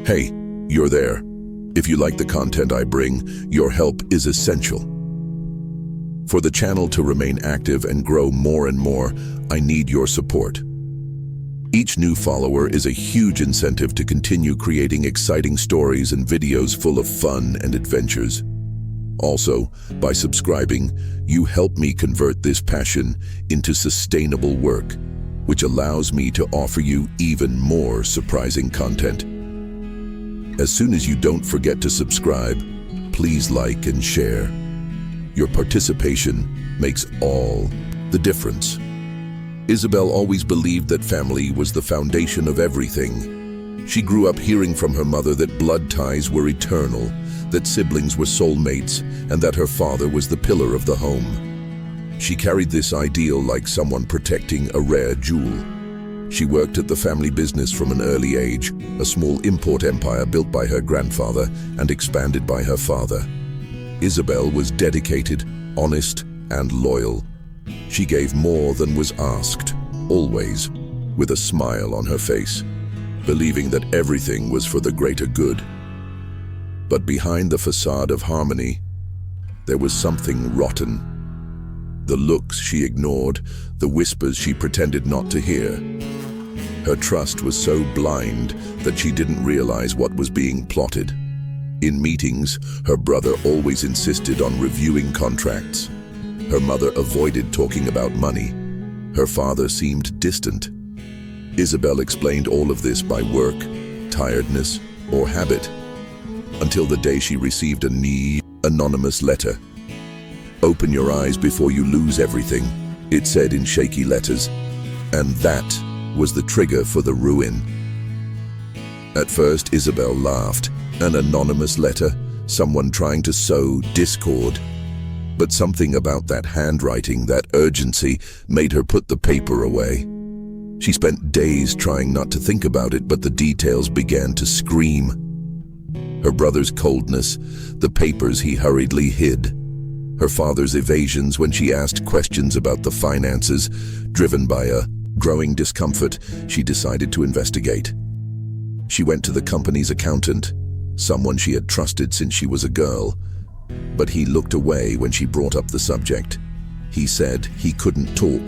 Hey, you're there. If you like the content I bring, your help is essential. For the channel to remain active and grow more and more, I need your support. Each new follower is a huge incentive to continue creating exciting stories and videos full of fun and adventures. Also, by subscribing, you help me convert this passion into sustainable work, which allows me to offer you even more surprising content. As soon as you don't forget to subscribe, please like and share. Your participation makes all the difference. Isabel always believed that family was the foundation of everything. She grew up hearing from her mother that blood ties were eternal, that siblings were soulmates, and that her father was the pillar of the home. She carried this ideal like someone protecting a rare jewel. She worked at the family business from an early age, a small import empire built by her grandfather and expanded by her father. Isabel was dedicated, honest, and loyal. She gave more than was asked, always with a smile on her face, believing that everything was for the greater good. But behind the facade of harmony, there was something rotten. The looks she ignored, the whispers she pretended not to hear. Her trust was so blind that she didn't realize what was being plotted. In meetings, her brother always insisted on reviewing contracts. Her mother avoided talking about money. Her father seemed distant. Isabel explained all of this by work, tiredness, or habit, until the day she received an anonymous letter. "Open your eyes before you lose everything," it said in shaky letters, and that was the trigger for the ruin. At first, Isabel laughed. An anonymous letter, someone trying to sow discord. But something about that handwriting, that urgency, made her put the paper away. She spent days trying not to think about it, but the details began to scream. Her brother's coldness, the papers he hurriedly hid, her father's evasions when she asked questions about the finances. Driven by a growing discomfort, she decided to investigate. She went to the company's accountant, someone she had trusted since she was a girl, but he looked away when she brought up the subject. He said he couldn't talk,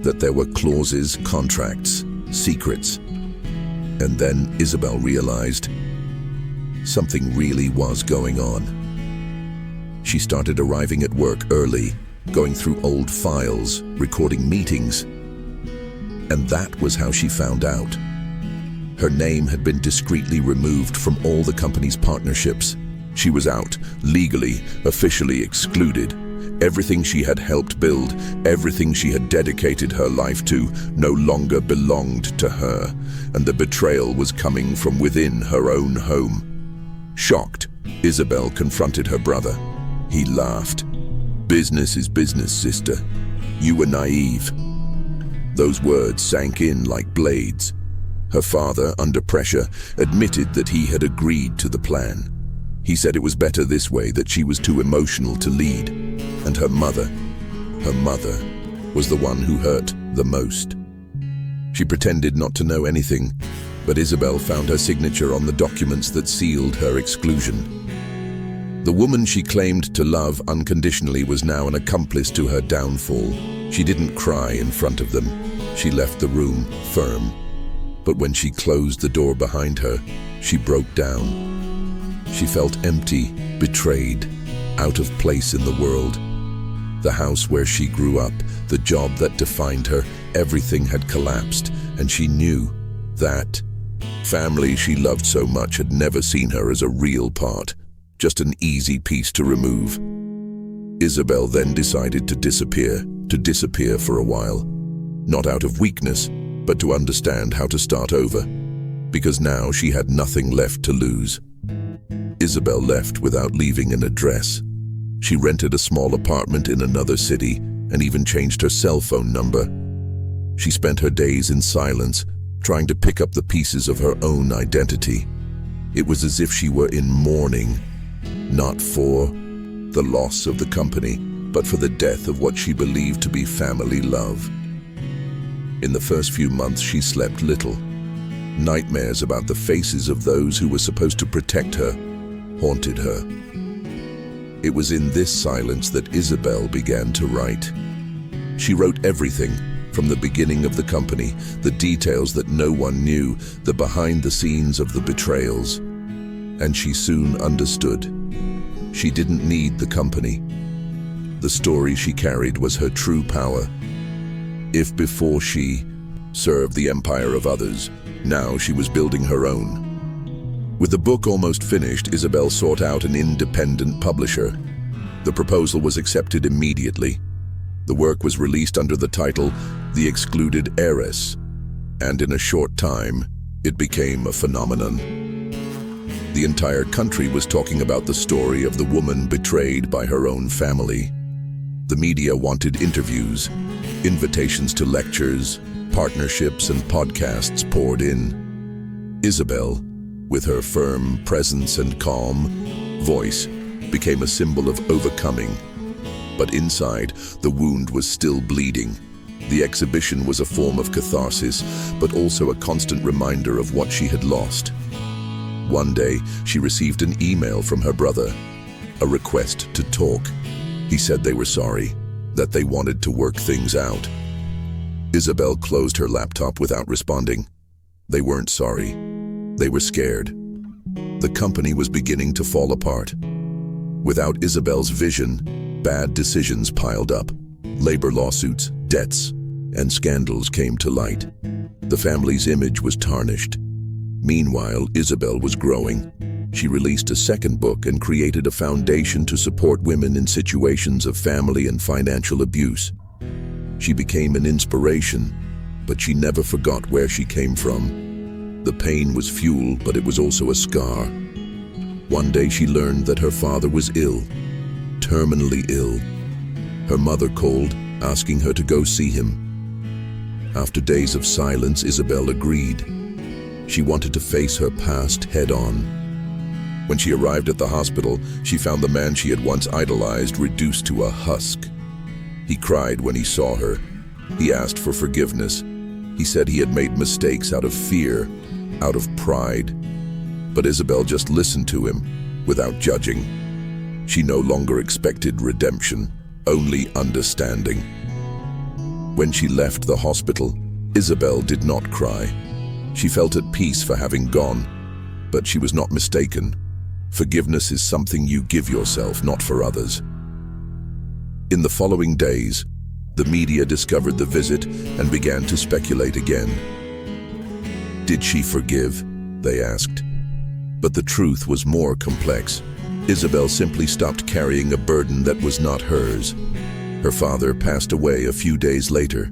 that there were clauses, contracts, secrets. And then Isabel realized something really was going on. She started arriving at work early, going through old files, recording meetings. And that was how she found out. Her name had been discreetly removed from all the company's partnerships. She was out, legally, officially excluded. Everything she had helped build, everything she had dedicated her life to, no longer belonged to her, and the betrayal was coming from within her own home. Shocked, Isabel confronted her brother. He laughed. "Business is business, sister. You were naive." Those words sank in like blades. Her father, under pressure, admitted that he had agreed to the plan. He said it was better this way, that she was too emotional to lead. And her mother was the one who hurt the most. She pretended not to know anything, but Isabel found her signature on the documents that sealed her exclusion. The woman she claimed to love unconditionally was now an accomplice to her downfall. She didn't cry in front of them. She left the room firm. But when she closed the door behind her, she broke down. She felt empty, betrayed, out of place in the world. The house where she grew up, the job that defined her, everything had collapsed, and she knew that family she loved so much had never seen her as a real part, just an easy piece to remove. Isabel then decided to disappear for a while, not out of weakness, but to understand how to start over, because now she had nothing left to lose. Isabel left without leaving an address. She rented a small apartment in another city and even changed her cell phone number. She spent her days in silence, trying to pick up the pieces of her own identity. It was as if she were in mourning, not for the loss of the company, but for the death of what she believed to be family love. In the first few months, she slept little. Nightmares about the faces of those who were supposed to protect her haunted her. It was in this silence that Isabel began to write. She wrote everything, from the beginning of the company, the details that no one knew, the behind the scenes of the betrayals. And she soon understood. She didn't need the company. The story she carried was her true power. If before she served the empire of others, now she was building her own. With the book almost finished, Isabel sought out an independent publisher. The proposal was accepted immediately. The work was released under the title The Excluded Heiress, and in a short time, it became a phenomenon. The entire country was talking about the story of the woman betrayed by her own family. The media wanted interviews, invitations to lectures, partnerships and podcasts poured in. Isabel, with her firm presence and calm voice, became a symbol of overcoming. But inside, the wound was still bleeding. The exhibition was a form of catharsis, but also a constant reminder of what she had lost. One day, she received an email from her brother, a request to talk. He said they were sorry, that they wanted to work things out. Isabel closed her laptop without responding. They weren't sorry. They were scared. The company was beginning to fall apart. Without Isabel's vision, bad decisions piled up. Labor lawsuits, debts, and scandals came to light. The family's image was tarnished. Meanwhile, Isabel was growing. She released a second book and created a foundation to support women in situations of family and financial abuse. She became an inspiration, but she never forgot where she came from. The pain was fuel, but it was also a scar. One day she learned that her father was ill, terminally ill. Her mother called, asking her to go see him. After days of silence, Isabel agreed. She wanted to face her past head-on. When she arrived at the hospital, she found the man she had once idolized reduced to a husk. He cried when he saw her. He asked for forgiveness. He said he had made mistakes out of fear, out of pride. But Isabel just listened to him, without judging. She no longer expected redemption, only understanding. When she left the hospital, Isabel did not cry. She felt at peace for having gone, but she was not mistaken. Forgiveness is something you give yourself, not for others. In the following days, the media discovered the visit and began to speculate again. Did she forgive? They asked. But the truth was more complex. Isabel simply stopped carrying a burden that was not hers. Her father passed away a few days later.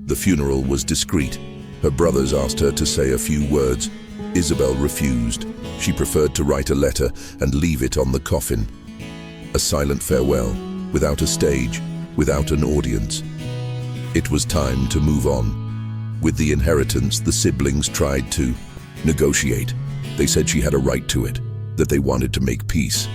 The funeral was discreet. Her brothers asked her to say a few words. Isabel refused. She preferred to write a letter and leave it on the coffin. A silent farewell, without a stage, without an audience. It was time to move on. With the inheritance, the siblings tried to negotiate. They said she had a right to it, that they wanted to make peace.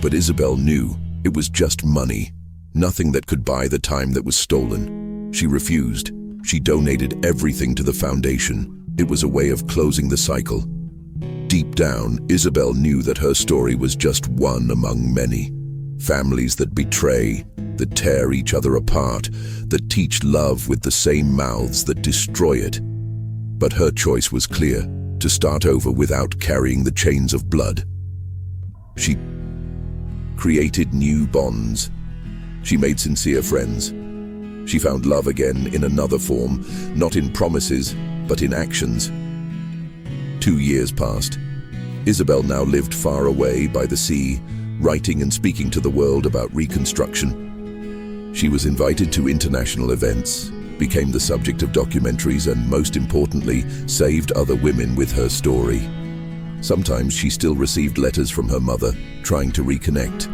But Isabel knew it was just money, nothing that could buy the time that was stolen. She refused. She donated everything to the foundation. It was a way of closing the cycle. Deep down, Isabel knew that her story was just one among many. Families that betray, that tear each other apart, that teach love with the same mouths that destroy it. But her choice was clear, to start over without carrying the chains of blood. She created new bonds. She made sincere friends. She found love again in another form, not in promises, but in actions. 2 years passed. Isabel now lived far away by the sea, writing and speaking to the world about reconstruction. She was invited to international events, became the subject of documentaries, and most importantly, saved other women with her story. Sometimes she still received letters from her mother, trying to reconnect.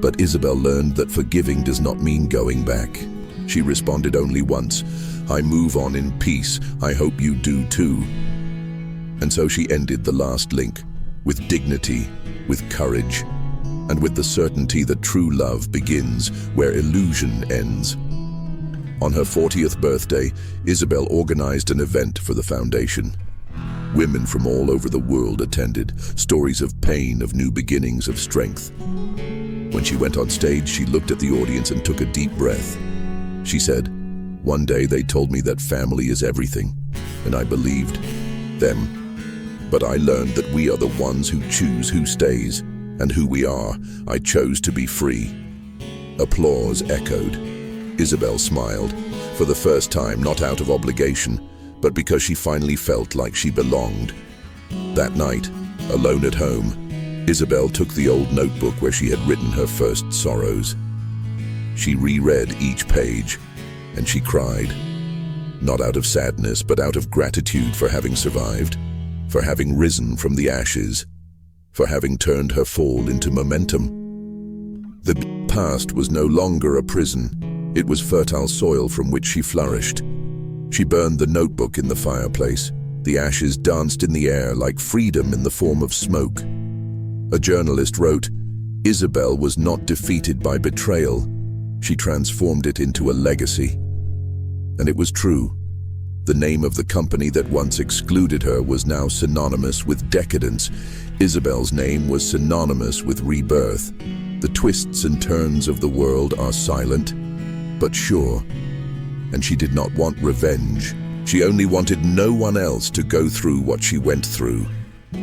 But Isabel learned that forgiving does not mean going back. She responded only once, "I move on in peace. I hope you do too." And so she ended the last link, with dignity, with courage, and with the certainty that true love begins where illusion ends. On her 40th birthday, Isabel organized an event for the foundation. Women from all over the world attended, stories of pain, of new beginnings, of strength. When she went on stage, she looked at the audience and took a deep breath. She said, "One day they told me that family is everything, and I believed them. But I learned that we are the ones who choose who stays and who we are. I chose to be free." Applause echoed. Isabel smiled, for the first time, not out of obligation, but because she finally felt like she belonged. That night, alone at home, Isabel took the old notebook where she had written her first sorrows. She reread each page, and she cried. Not out of sadness, but out of gratitude for having survived, for having risen from the ashes, for having turned her fall into momentum. The past was no longer a prison. It was fertile soil from which she flourished. She burned the notebook in the fireplace. The ashes danced in the air like freedom in the form of smoke. A journalist wrote, "Isabel was not defeated by betrayal. She transformed it into a legacy." And it was true. The name of the company that once excluded her was now synonymous with decadence. Isabel's name was synonymous with rebirth. The twists and turns of the world are silent, but sure. And she did not want revenge. She only wanted no one else to go through what she went through.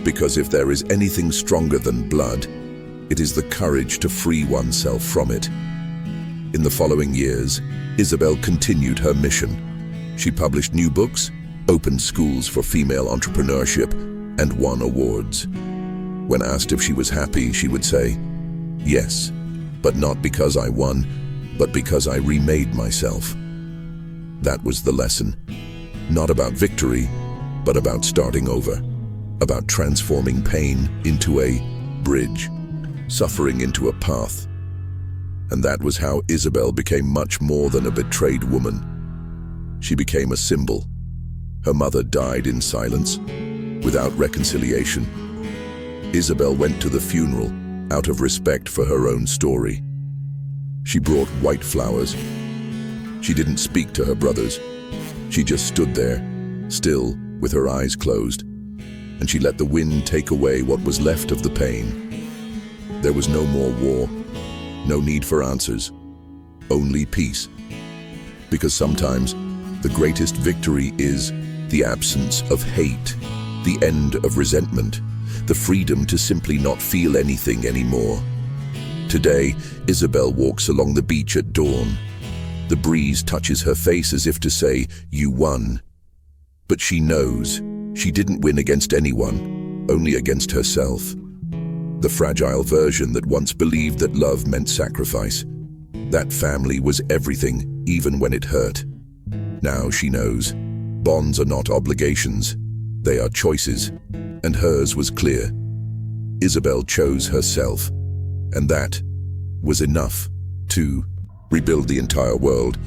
Because if there is anything stronger than blood, it is the courage to free oneself from it. In the following years, Isabel continued her mission. She published new books, opened schools for female entrepreneurship, and won awards. When asked if she was happy, she would say, "Yes, but not because I won, but because I remade myself." That was the lesson. Not about victory, but about starting over. About transforming pain into a bridge, suffering into a path. And that was how Isabel became much more than a betrayed woman. She became a symbol. Her mother died in silence, without reconciliation. Isabel went to the funeral out of respect for her own story. She brought white flowers. She didn't speak to her brothers. She just stood there, still, with her eyes closed, and she let the wind take away what was left of the pain. There was no more war, no need for answers, only peace. Because sometimes the greatest victory is the absence of hate, the end of resentment, the freedom to simply not feel anything anymore. Today, Isabel walks along the beach at dawn. The breeze touches her face as if to say, "You won." But she knows she didn't win against anyone, only against herself. The fragile version that once believed that love meant sacrifice. That family was everything, even when it hurt. Now she knows. Bonds are not obligations. They are choices. And hers was clear. Isabel chose herself. And that was enough to rebuild the entire world.